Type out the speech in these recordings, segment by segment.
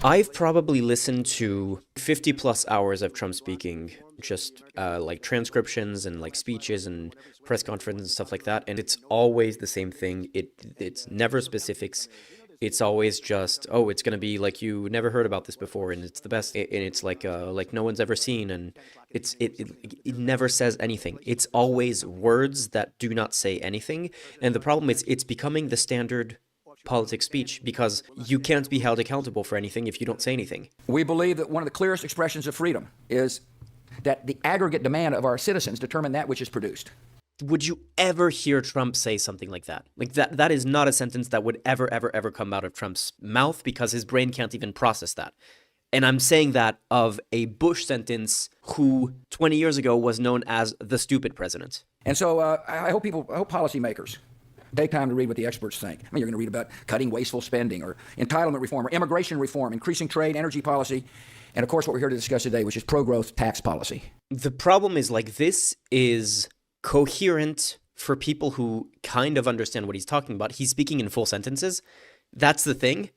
I've probably listened to 50 plus hours of Trump speaking, just like transcriptions and like speeches and press conferences and stuff like that, and it's always the same thing. It's never specifics. It's always just, oh, it's gonna be like you never heard about this before, and it's the best, and it's like no one's ever seen, and it never says anything. It's always words that do not say anything, and the problem is it's becoming the standard politics speech because you can't be held accountable for anything if you don't say anything. We believe that one of the clearest expressions of freedom is that the aggregate demand of our citizens determine that which is produced. Would you ever hear Trump say something like that? Like that is not a sentence that would ever come out of Trump's mouth because his brain can't even process that. And I'm saying that of a Bush sentence who 20 years ago was known as the stupid president. And so I hope policymakers take time to read what the experts think. I mean, you're going to read about cutting wasteful spending or entitlement reform or immigration reform, increasing trade, energy policy, and of course what we're here to discuss today, which is pro-growth tax policy. The problem is like this is coherent for people who kind of understand what he's talking about. He's speaking in full sentences. That's the thing.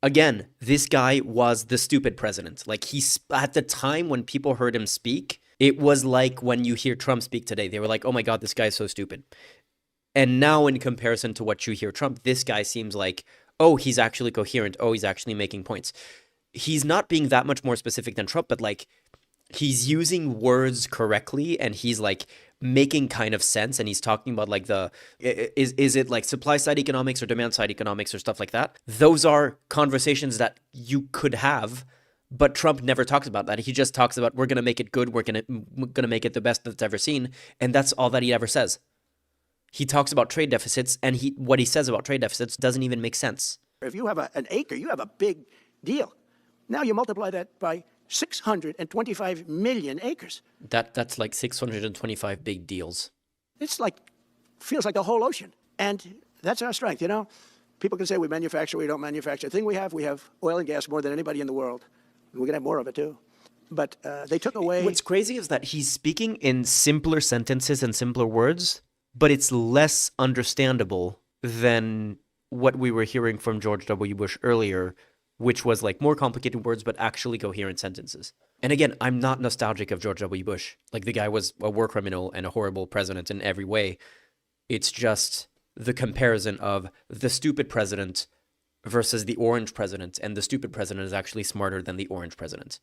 Again, this guy was the stupid president. Like at the time when people heard him speak, it was like when you hear Trump speak today, they were like, oh my God, this guy is so stupid. And now in comparison to what you hear Trump, this guy seems like, oh, he's actually coherent. Oh, he's actually making points. He's not being that much more specific than Trump, but like he's using words correctly and he's like making kind of sense. And he's talking about like is it like supply side economics or demand side economics or stuff like that? Those are conversations that you could have, but Trump never talks about that. He just talks about we're going to make it good. We're going to make it the best that's ever seen. And that's all that he ever says. He talks about trade deficits, and what he says about trade deficits doesn't even make sense. If you have an acre, you have a big deal. Now you multiply that by 625 million acres. That's like 625 big deals. It's like, feels like the whole ocean. And that's our strength, you know? People can say we manufacture, we don't manufacture. The thing we have oil and gas more than anybody in the world. We're going to have more of it, too. But they took away... What's crazy is that he's speaking in simpler sentences and simpler words, but it's less understandable than what we were hearing from George W. Bush earlier, which was like more complicated words, but actually coherent sentences. And again, I'm not nostalgic of George W. Bush. Like the guy was a war criminal and a horrible president in every way. It's just the comparison of the stupid president versus the orange president. And the stupid president is actually smarter than the orange president.